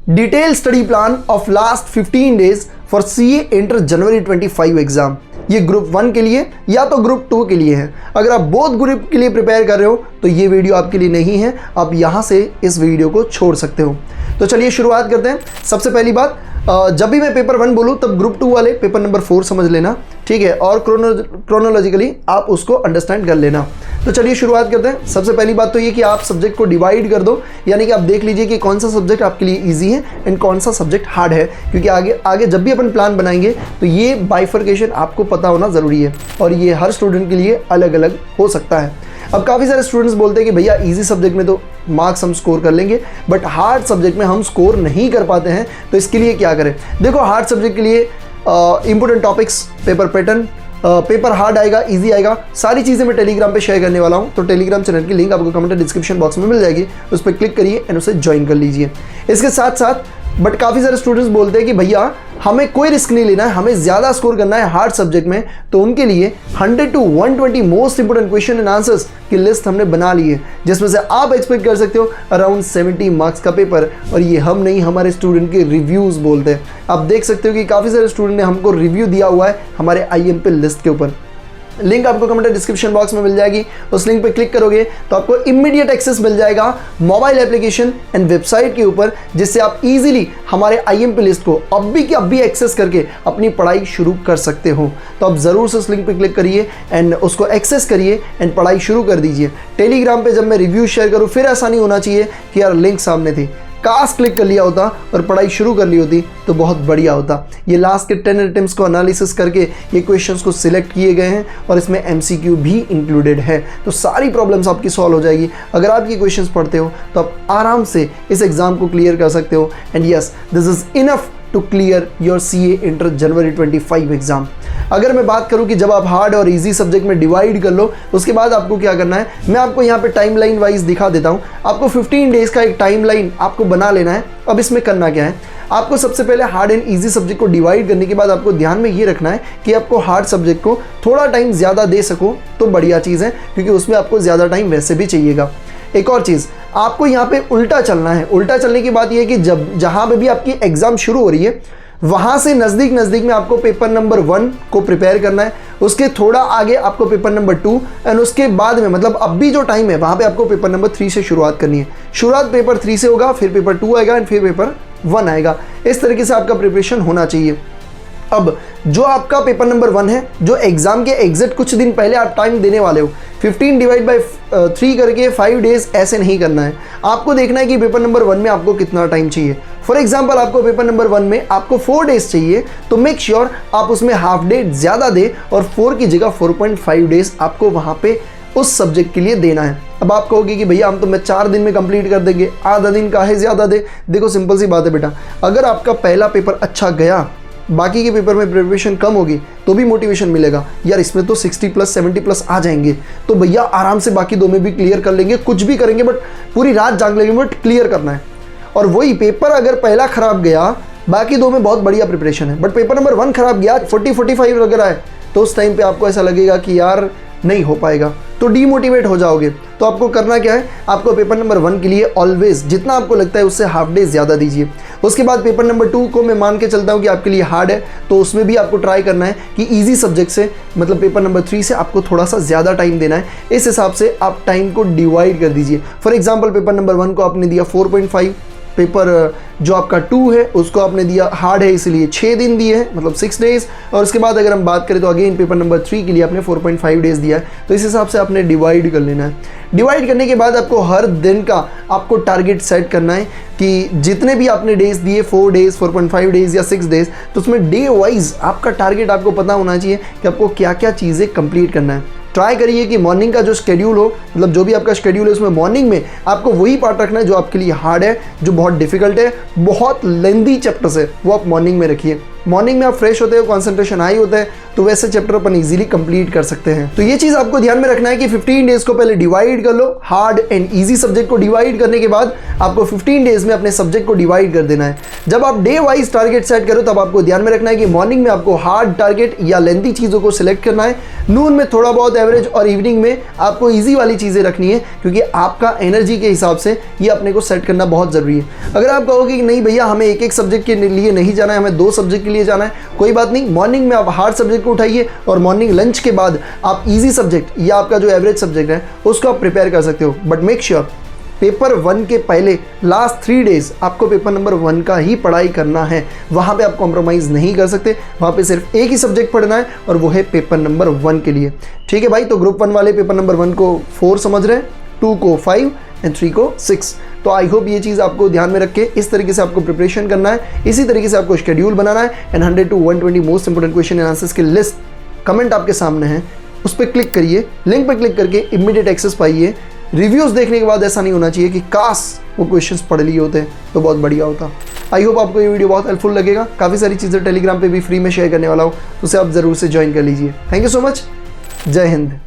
Detail study plan of last 15 days for CA inter January 25 exam. ये group 1 के लिए या तो ग्रुप 2 के लिए है। अगर आप बोथ ग्रुप के लिए प्रिपेयर कर रहे हो तो ये वीडियो आपके लिए नहीं है, आप यहाँ से इस वीडियो को छोड़ सकते हो। तो चलिए शुरुआत करते हैं। सबसे पहली बात, जब भी मैं पेपर 1 बोलूँ तब ग्रुप 2 वाले पेपर नंबर 4 समझ लेना, ठीक है, और क्रोनोलॉजिकली आप उसको अंडरस्टैंड कर लेना। तो चलिए शुरुआत करते हैं। सबसे पहली बात तो ये कि आप सब्जेक्ट को डिवाइड कर दो, यानी कि आप देख लीजिए कि कौन सा सब्जेक्ट आपके लिए इजी है एंड कौन सा सब्जेक्ट हार्ड है, क्योंकि आगे जब भी अपन प्लान बनाएंगे तो ये बाइफर्केशन आपको पता होना ज़रूरी है और ये हर स्टूडेंट के लिए अलग अलग हो सकता है। अब काफ़ी सारे स्टूडेंट्स बोलते हैं कि भैया इजी सब्जेक्ट में तो मार्क्स हम स्कोर कर लेंगे बट हार्ड सब्जेक्ट में हम स्कोर नहीं कर पाते हैं, तो इसके लिए क्या करें। देखो, हार्ड सब्जेक्ट के लिए important topics, paper pattern, paper hard आएगा, इजी आएगा, सारी चीज़ें मैं टेलीग्राम पे शेयर करने वाला हूँ। तो टेलीग्राम चैनल की लिंक आपको कमेंट डिस्क्रिप्शन बॉक्स में मिल जाएगी, उस पर क्लिक करिए एंड उसे ज्वाइन कर लीजिए। इसके साथ साथ बट काफ़ी सारे स्टूडेंट्स बोलते हैं कि भैया हमें कोई रिस्क नहीं लेना है, हमें ज़्यादा स्कोर करना है हार्ड सब्जेक्ट में, तो उनके लिए 100 to 120 most important question and answers की लिस्ट हमने बना ली है, जिसमें से आप एक्सपेक्ट कर सकते हो अराउंड 70 मार्क्स का पेपर। और ये हम नहीं, हमारे स्टूडेंट के रिव्यूज़ बोलते हैं। आप देख सकते हो कि काफ़ी सारे स्टूडेंट ने हमको रिव्यू दिया हुआ है हमारे IMP लिस्ट के ऊपर। लिंक आपको कमेंट डिस्क्रिप्शन बॉक्स में मिल जाएगी, उस लिंक पे क्लिक करोगे तो आपको इमीडिएट एक्सेस मिल जाएगा मोबाइल एप्लीकेशन एंड वेबसाइट के ऊपर, जिससे आप इजीली हमारे IMP लिस्ट को अब भी एक्सेस करके अपनी पढ़ाई शुरू कर सकते हो। तो आप ज़रूर से उस लिंक पे क्लिक करिए एंड उसको एक्सेस करिए एंड पढ़ाई शुरू कर दीजिए। टेलीग्राम पे जब मैं रिव्यू शेयर करूँ फिर ऐसा नहीं होना चाहिए कि यार लिंक सामने थी, काश क्लिक कर लिया होता और पढ़ाई शुरू कर ली होती तो बहुत बढ़िया होता। ये लास्ट के 10 अटेम्प्ट्स को एनालिसिस करके ये क्वेश्चंस को सिलेक्ट किए गए हैं और इसमें MCQ भी इंक्लूडेड है, तो सारी प्रॉब्लम्स आपकी सॉल्व हो जाएगी। अगर आप ये क्वेश्चंस पढ़ते हो तो आप आराम से इस एग्ज़ाम को क्लियर कर सकते हो and yes, this is enough to clear your CA inter January 25 exam. अगर मैं बात करूं कि जब आप हार्ड और इजी सब्जेक्ट में डिवाइड कर लो उसके बाद आपको क्या करना है, मैं आपको यहाँ पे टाइमलाइन वाइज दिखा देता हूँ। आपको 15 डेज़ का एक टाइमलाइन आपको बना लेना है। अब इसमें करना क्या है, आपको सबसे पहले हार्ड एंड इजी सब्जेक्ट को डिवाइड करने के बाद आपको ध्यान में ये रखना है कि आपको हार्ड सब्जेक्ट को थोड़ा टाइम ज़्यादा दे सको तो बढ़िया चीज़ है, क्योंकि उसमें आपको ज़्यादा टाइम वैसे भी चाहिएगा। एक और चीज़, आपको यहाँ पे उल्टा चलना है। उल्टा चलने की बात यह है कि जहाँ पे भी आपकी एग्ज़ाम शुरू हो रही है वहाँ से नज़दीक में आपको पेपर नंबर 1 को प्रिपेयर करना है, उसके थोड़ा आगे आपको पेपर नंबर 2 एंड उसके बाद में मतलब अब भी जो टाइम है वहाँ पे आपको पेपर नंबर 3 से शुरुआत करनी है। शुरुआत पेपर 3 से होगा, फिर पेपर 2 आएगा एंड फिर पेपर 1 आएगा। इस तरीके से आपका प्रिपरेशन होना चाहिए। अब जो आपका पेपर नंबर 1 है, जो एग्ज़ाम के एग्जैक्ट कुछ दिन पहले आप टाइम देने वाले हो, 15 डिवाइड बाई 3 करके 5 डेज़ ऐसे नहीं करना है। आपको देखना है कि पेपर नंबर 1 में आपको कितना टाइम चाहिए। फॉर एग्जाम्पल आपको पेपर नंबर 1 में आपको 4 डेज़ चाहिए, तो मेक श्योर आप उसमें हाफ डे ज़्यादा दे और 4 की जगह 4.5 डेज़ आपको वहाँ पे उस सब्जेक्ट के लिए देना है। अब आप कहोगे कि भैया हम तो मैं 4 दिन में कंप्लीट कर देंगे, आधा दिन काहे ज़्यादा दे। देखो सिंपल सी बात है बेटा, अगर आपका पहला पेपर अच्छा गया, बाकी के पेपर में प्रिपरेशन कम होगी तो भी मोटिवेशन मिलेगा, यार इसमें तो 60+ 70+ आ जाएंगे, तो भैया आराम से बाकी 2 में भी क्लियर कर लेंगे, कुछ भी करेंगे बट पूरी रात जाग लेंगे बट क्लियर करना है। और वही पेपर अगर पहला ख़राब गया, बाकी 2 में बहुत बढ़िया प्रिपरेशन है, बट पेपर नंबर 1 ख़राब गया, 40-45 वगैरह है, तो उस टाइम पे आपको ऐसा लगेगा कि यार नहीं हो पाएगा, तो डीमोटिवेट हो जाओगे। तो आपको करना क्या है, आपको पेपर नंबर 1 के लिए ऑलवेज जितना आपको लगता है उससे हाफ डे ज़्यादा दीजिए। उसके बाद पेपर नंबर 2 को मैं मान के चलता हूँ कि आपके लिए हार्ड है, तो उसमें भी आपको ट्राई करना है कि इजी सब्जेक्ट से मतलब पेपर नंबर 3 से आपको थोड़ा सा ज़्यादा टाइम देना है। इस हिसाब से आप टाइम को डिवाइड कर दीजिए। फॉर एग्जाम्पल पेपर नंबर 1 को आपने दिया 4.5, पेपर जो आपका 2 है उसको आपने दिया हार्ड है इसलिए 6 दिन दिए हैं, मतलब 6 डेज़। और उसके बाद अगर हम बात करें तो अगेन पेपर नंबर 3 के लिए आपने 4.5 डेज़ दिया है, तो इस हिसाब से आपने डिवाइड कर लेना है। डिवाइड करने के बाद आपको हर दिन का आपको टारगेट सेट करना है कि जितने भी आपने डेज़ दिए, 4 डेज़, 4.5 डेज़ या 6 डेज़, तो उसमें डे वाइज आपका टारगेट आपको पता होना चाहिए कि आपको क्या क्या चीज़ें कंप्लीट करना है। ट्राई करिए कि मॉर्निंग का जो शेड्यूल हो, मतलब जो भी आपका शेड्यूल है उसमें मॉर्निंग में आपको वही पार्ट रखना है जो आपके लिए हार्ड है, जो बहुत डिफिकल्ट है, बहुत लेंदी चैप्टर्स है, वो आप मॉर्निंग में रखिए। मॉर्निंग में आप फ्रेश होते हो, कॉन्सेंट्रेशन हाई होता है, तो वैसे चैप्टर अपन इजीली कंप्लीट कर सकते हैं। तो ये चीज़ आपको ध्यान में रखना है कि 15 डेज को पहले डिवाइड कर लो, हार्ड एंड ईजी सब्जेक्ट को डिवाइड करने के बाद आपको 15 डेज में अपने सब्जेक्ट को डिवाइड कर देना है। जब आप डे वाइज टारगेट सेट करो तब आपको ध्यान में रखना है कि मॉर्निंग में आपको हार्ड टारगेट या लेंथी चीज़ों को सिलेक्ट करना है, नून में थोड़ा बहुत एवरेज और इवनिंग में आपको ईजी वाली चीज़ें रखनी है, क्योंकि आपका एनर्जी के हिसाब से ये अपने को सेट करना बहुत ज़रूरी है। अगर आप कहोगे कि नहीं भैया हमें एक सब्जेक्ट के लिए नहीं जाना है, हमें 2 सब्जेक्ट के लिए जाना है, कोई बात नहीं, मॉर्निंग में आप हार्ड सब्जेक्ट को उठाइए और मॉर्निंग लंच के बाद आप इजी सब्जेक्ट या आपका जो एवरेज सब्जेक्ट है उसको आप प्रिपेयर कर सकते हो। बट मेक श्योर पेपर 1 के पहले लास्ट 3 डेज आपको पेपर नंबर 1 का ही पढ़ाई करना है। वहाँ पे आप कॉम्प्रोमाइज़ नहीं कर सकते, वहाँ पे सिर्फ एक ही सब्जेक्ट पढ़ना है और वो है पेपर नंबर 1 के लिए। ठीक है भाई, तो ग्रुप 1 वाले पेपर नंबर 1 को 4 समझ रहे हैं, 2 को 5 एंड 3 को 6। तो आई होप ये चीज़ आपको ध्यान में रख के इस तरीके से आपको प्रिपरेशन करना है, इसी तरीके से आपको शेड्यूल बनाना है and 100 to 120 most important question and answers की लिस्ट कमेंट आपके सामने है, उस पर क्लिक करिए, लिंक पर क्लिक करके इमीडिएट एक्सेस पाइए। रिव्यूज़ देखने के बाद ऐसा नहीं होना चाहिए कि काश वो क्वेश्चंस पढ़ लिए होते तो बहुत बढ़िया होता। आई होप आपको ये वीडियो बहुत हेल्पफुल लगेगा। काफ़ी सारी चीज़ें टेलीग्राम पे भी फ्री में शेयर करने वाला हूँ, तो उसे आप ज़रूर से ज्वाइन कर लीजिए। Thank you so much. जय हिंद।